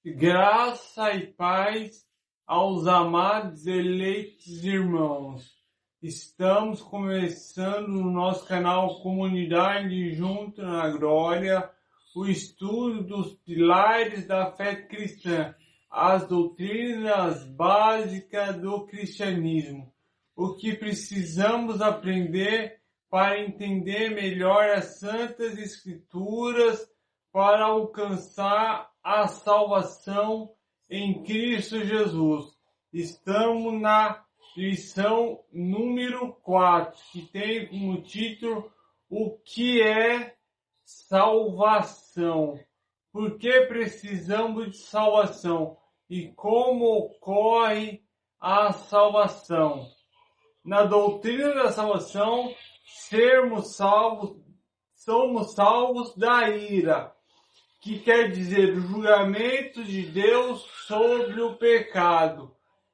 Graça e paz aos amados eleitos irmãos. Estamos começando no nosso canal Comunidade Junto na Glória o estudo dos pilares da fé cristã, as doutrinas básicas do cristianismo, o que precisamos aprender para entender melhor as Santas Escrituras para alcançar a salvação em Cristo Jesus. Estamos na lição número 4, que tem como título O que é salvação? Por que precisamos de salvação? E como ocorre a salvação? Na doutrina da salvação, somos salvos da ira, que quer dizer o julgamento de Deus sobre o pecado.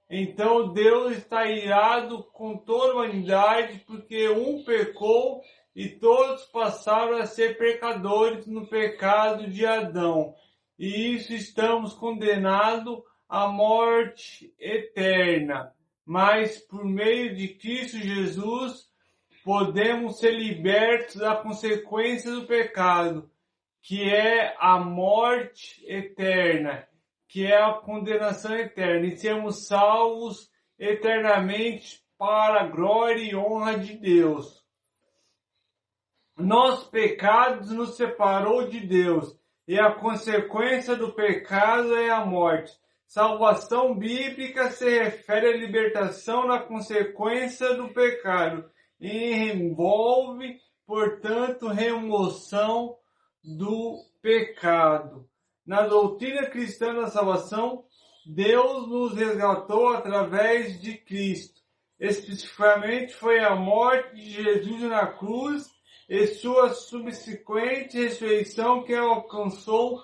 Então Deus está irado com toda a humanidade porque um pecou e todos passaram a ser pecadores no pecado de Adão. E isso estamos condenados à morte eterna. Mas por meio de Cristo Jesus podemos ser libertos da consequência do pecado, que é a morte eterna, que é a condenação eterna, e sermos salvos eternamente para a glória e honra de Deus. Nossos pecados nos separou de Deus, e a consequência do pecado é a morte. Salvação bíblica se refere à libertação da consequência do pecado, e envolve, portanto, remoção do pecado. Na doutrina cristã da salvação, Deus nos resgatou através de Cristo. Especificamente foi a morte de Jesus na cruz e sua subsequente ressurreição que alcançou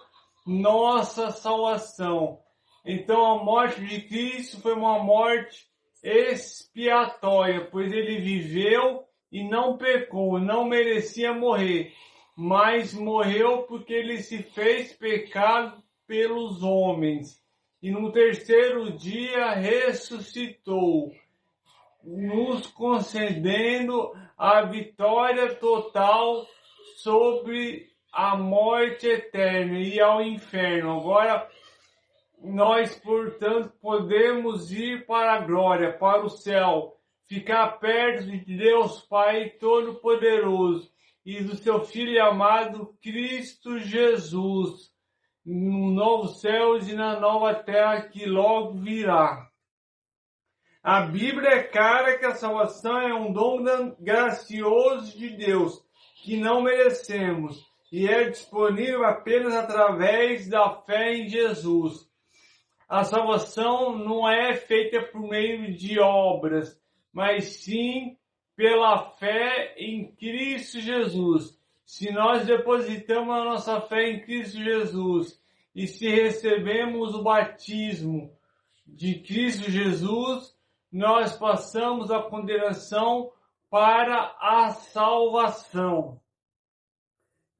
nossa salvação. Então a morte de Cristo foi uma morte expiatória, pois ele viveu e não pecou, não merecia morrer, mas morreu porque ele se fez pecado pelos homens. E no terceiro dia ressuscitou, nos concedendo a vitória total sobre a morte eterna e ao inferno. Agora, nós, portanto, podemos ir para a glória, para o céu, ficar perto de Deus Pai Todo-Poderoso e do seu Filho amado Cristo Jesus, no novo céu e na nova terra que logo virá. A Bíblia é clara que a salvação é um dom gracioso de Deus, que não merecemos, e é disponível apenas através da fé em Jesus. A salvação não é feita por meio de obras, mas sim pela fé em Cristo Jesus. Se nós depositamos a nossa fé em Cristo Jesus e se recebemos o batismo de Cristo Jesus, nós passamos a condenação para a salvação.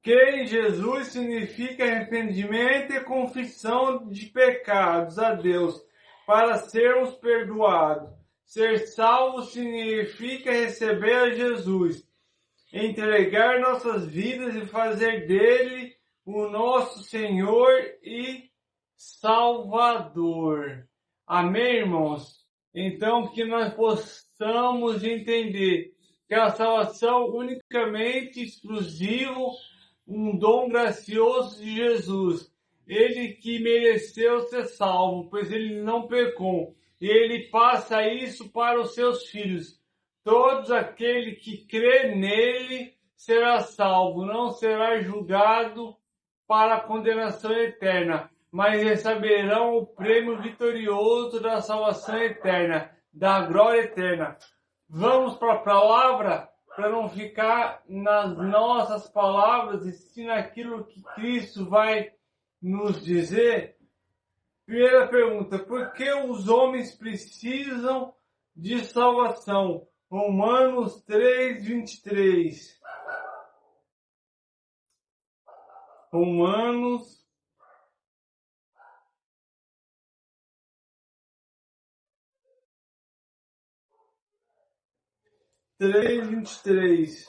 Crer em Jesus significa arrependimento e confissão de pecados a Deus para sermos perdoados. Ser salvo significa receber a Jesus, entregar nossas vidas e fazer dele o nosso Senhor e Salvador. Amém, irmãos? Então, que nós possamos entender que a salvação unicamente exclusivo um dom gracioso de Jesus. Ele que mereceu ser salvo, pois ele não pecou. E ele passa isso para os seus filhos. Todos aquele que crê nele será salvo, não será julgado para a condenação eterna, mas receberão o prêmio vitorioso da salvação eterna, da glória eterna. Vamos para a palavra? Para não ficar nas nossas palavras e sim naquilo que Cristo vai nos dizer. Primeira pergunta, por que os homens precisam de salvação? Romanos 3:23. Romanos 3:23.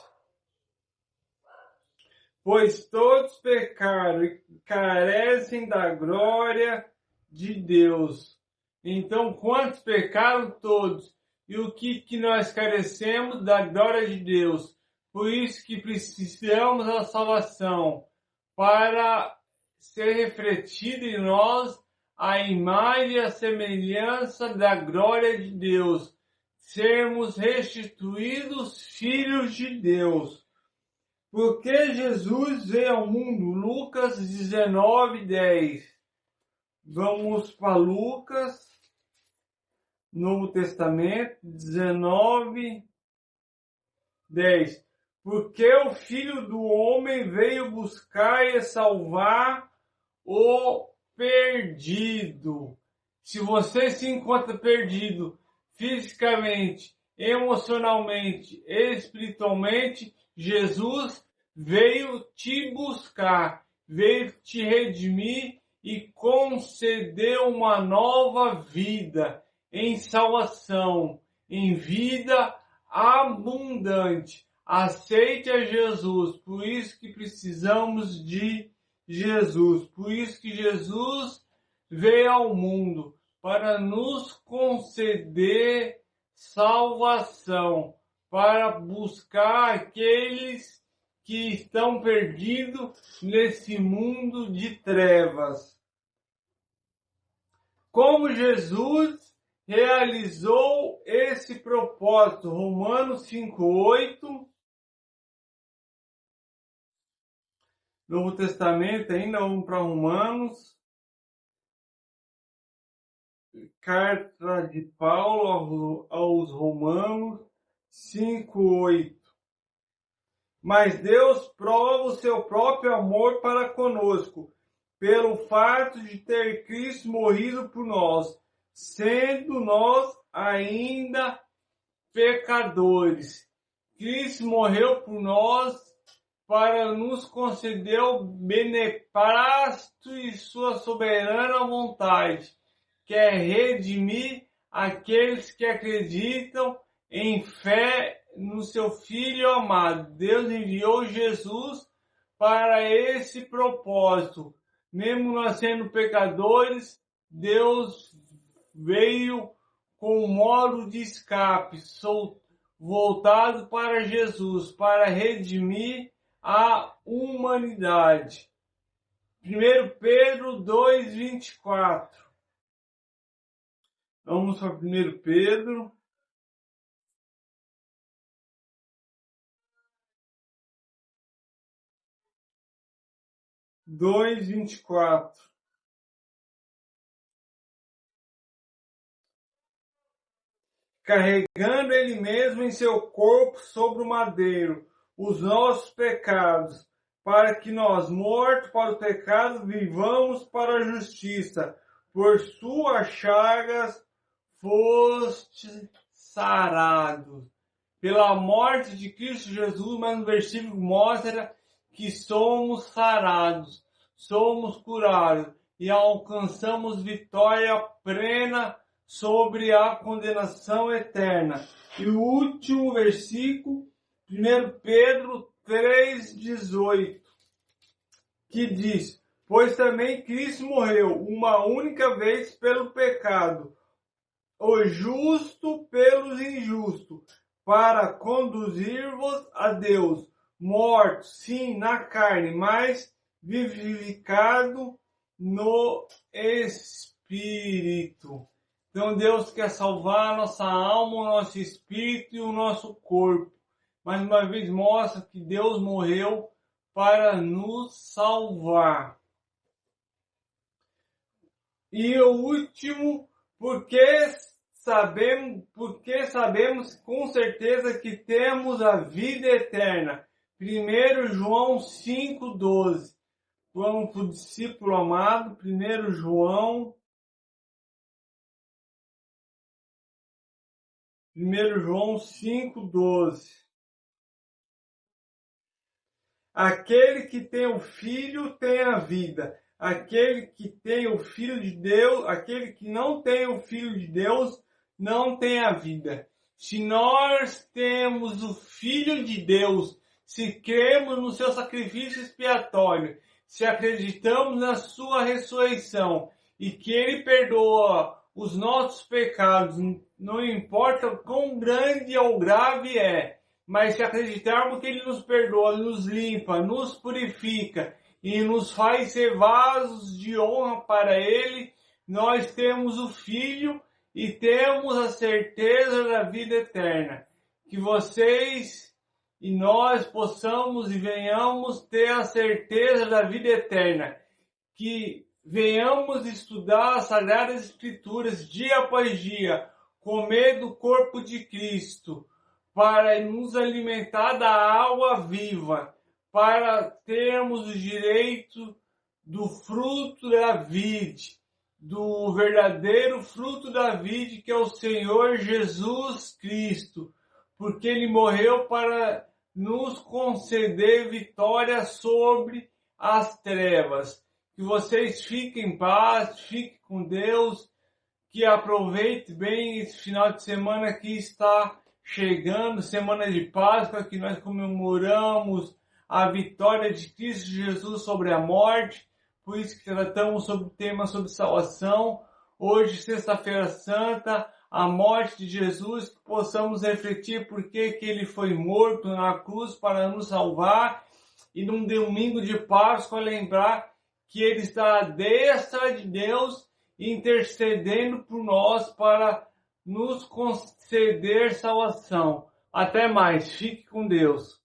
Pois todos pecaram e carecem da glória de Deus. Então, quantos pecaram? Todos. E o que nós carecemos? Da glória de Deus. Por isso que precisamos da salvação, para ser refletida em nós a imagem e a semelhança da glória de Deus. Sermos restituídos filhos de Deus. Porque Jesus veio ao mundo, Lucas 19:10. Vamos para Lucas, Novo Testamento, 19:10. Porque o Filho do Homem veio buscar e salvar o perdido. Se você se encontra perdido fisicamente, emocionalmente, espiritualmente, Jesus veio te buscar, veio te redimir e conceder uma nova vida em salvação, em vida abundante. Aceite a Jesus, por isso que precisamos de Jesus, por isso que Jesus veio ao mundo, para nos conceder salvação, para buscar aqueles que estão perdidos nesse mundo de trevas. Como Jesus realizou esse propósito? Romanos 5:8. Novo Testamento ainda, vamos para Romanos. Carta de Paulo aos Romanos 5:8. Mas Deus prova o seu próprio amor para conosco, pelo fato de ter Cristo morrido por nós, sendo nós ainda pecadores. Cristo morreu por nós para nos conceder o beneplácito e sua soberana vontade, que é redimir aqueles que acreditam em fé no seu Filho amado. Deus enviou Jesus para esse propósito. Mesmo nós sendo pecadores, Deus veio com um modo de escape, voltado para Jesus, para redimir a humanidade. 1 Pedro 2:24. Vamos para 1 Pedro. Dois, 24. Carregando ele mesmo em seu corpo sobre o madeiro os nossos pecados, para que nós, mortos para o pecado, vivamos para a justiça. Por suas chagas foste sarados. Pela morte de Cristo Jesus, mas no versículo mostra que somos sarados, somos curados e alcançamos vitória plena sobre a condenação eterna. E o último versículo, 1 Pedro 3:18, que diz: pois também Cristo morreu uma única vez pelo pecado, o justo pelos injustos, para conduzir-vos a Deus, mortos, sim, na carne, mas vivificado no Espírito. Então Deus quer salvar a nossa alma, o nosso espírito e o nosso corpo. Mais uma vez mostra que Deus morreu para nos salvar. E o último, porque sabemos com certeza que temos a vida eterna. 1 João 5:12. Vamos para o discípulo amado, 1 João 5:12. Aquele que tem o Filho tem a vida. Aquele que tem o Filho de Deus, aquele que não tem o Filho de Deus, não tem a vida. Se nós temos o Filho de Deus, se cremos no seu sacrifício expiatório, se acreditamos na sua ressurreição e que ele perdoa os nossos pecados, não importa quão grande ou grave é, mas se acreditarmos que ele nos perdoa, nos limpa, nos purifica e nos faz ser vasos de honra para ele, nós temos o Filho e temos a certeza da vida eterna. Que vocês e nós possamos e venhamos ter a certeza da vida eterna. Que venhamos estudar as Sagradas Escrituras dia após dia, comer do corpo de Cristo, para nos alimentar da água viva, para termos o direito do fruto da vide, do verdadeiro fruto da vide, que é o Senhor Jesus Cristo, porque ele morreu para nos conceder vitória sobre as trevas. Que vocês fiquem em paz, fiquem com Deus, que aproveite bem esse final de semana que está chegando, semana de Páscoa, que nós comemoramos a vitória de Cristo Jesus sobre a morte. Por isso que tratamos sobre o tema sobre salvação. Hoje, sexta-feira santa, a morte de Jesus, que possamos refletir por que ele foi morto na cruz para nos salvar. E num domingo de Páscoa lembrar que ele está à destra de Deus, intercedendo por nós para nos conceder salvação. Até mais. Fique com Deus.